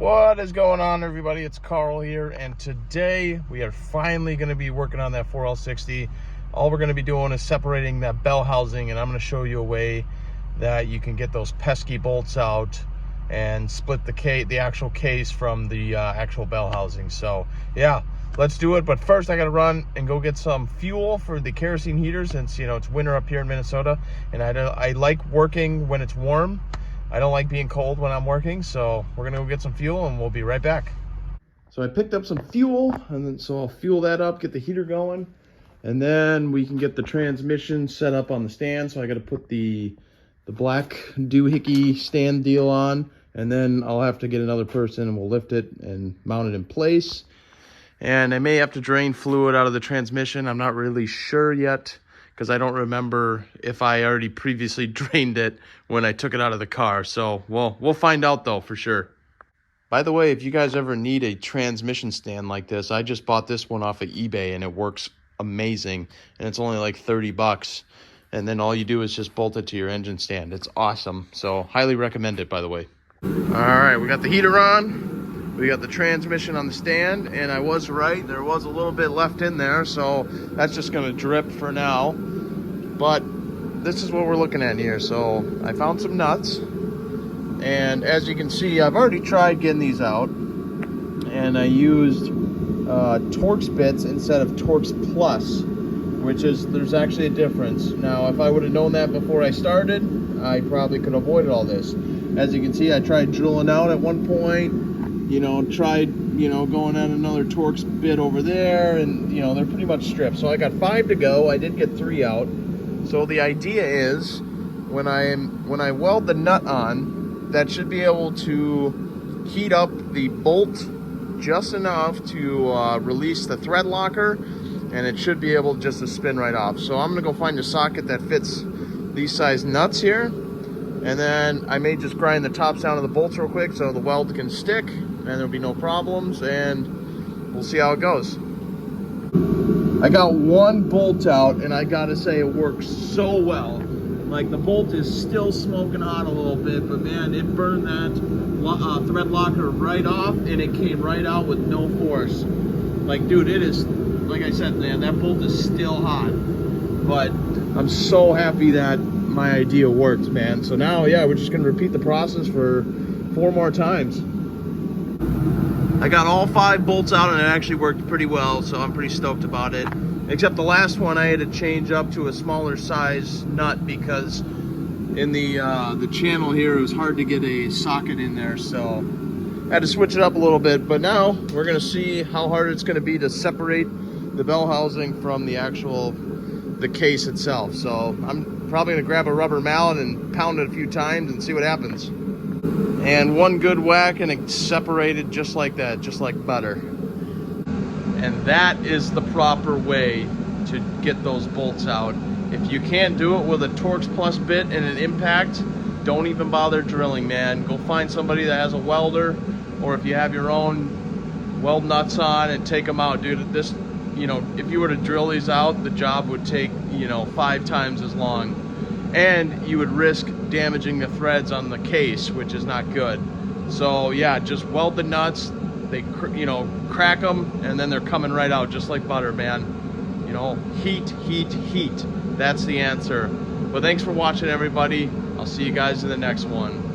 What is going on, everybody? It's Carl here, and today we are finally going to be working on that 4L60. All we're going to be doing is separating that bell housing, and I'm going to show you a way that you can get those pesky bolts out and split the actual case from the actual bell housing. So yeah, let's do it. But first I got to run and go get some fuel for the kerosene heater, since it's winter up here in Minnesota, and I like working when it's warm. I don't like being cold when I'm working, so we're gonna go get some fuel and we'll be right back. So I picked up some fuel, and then so I'll fuel that up, get the heater going, and then we can get the transmission set up on the stand. So I got to put the black doohickey stand deal on, and then I'll have to get another person and we'll lift it and mount it in place. And I may have to drain fluid out of the transmission. I'm not really sure yet, because I don't remember if I already previously drained it when I took it out of the car. So we'll find out though, for sure. By the way, if you guys ever need a transmission stand like this, I just bought this one off of eBay and it works amazing. And it's only like 30 bucks. And then all you do is just bolt it to your engine stand. It's awesome. So highly recommend it, by the way. All right, we got the heater on. We got the transmission on the stand, and I was right. There was a little bit left in there, so that's just gonna drip for now. But this is what we're looking at here. So I found some nuts, and as you can see, I've already tried getting these out, and I used Torx bits instead of Torx Plus, which is, there's actually a difference. Now, if I would have known that before I started, I probably could have avoided all this. As you can see, I tried drilling out at one point, tried, going at another Torx bit over there, and, they're pretty much stripped. So I got 5 to go. I did get 3 out. So the idea is, when I weld the nut on, that should be able to heat up the bolt just enough to release the thread locker, and it should be able just to spin right off. So I'm gonna go find a socket that fits these size nuts here, and then I may just grind the tops down of the bolts real quick so the weld can stick and there'll be no problems, and we'll see how it goes. I got one bolt out, and I gotta say it works so well. Like, the bolt is still smoking hot a little bit, but man, it burned that thread locker right off, and it came right out with no force. Like, dude, it is, like I said, man, that bolt is still hot. But I'm so happy that my idea worked, man. So now, yeah, we're just gonna repeat the process for 4 more times. I got all 5 bolts out, and it actually worked pretty well, so I'm pretty stoked about it. Except the last one I had to change up to a smaller size nut, because in the channel here it was hard to get a socket in there, so I had to switch it up a little bit. But now we're gonna see how hard it's gonna be to separate the bell housing from the case itself. So I'm probably gonna grab a rubber mallet and pound it a few times and see what happens. And one good whack and it's separated just like that, just like butter. And that is the proper way to get those bolts out. If you can't do it with a Torx Plus bit and an impact, don't even bother drilling, man. Go find somebody that has a welder, or if you have your own, weld nuts on and take them out, dude. This, if you were to drill these out, the job would take, 5 times as long. And you would risk damaging the threads on the case, which is not good. So yeah, just weld the nuts. They, crack them, and then they're coming right out just like butter, man. Heat, heat, heat. That's the answer. But thanks for watching, everybody. I'll see you guys in the next one.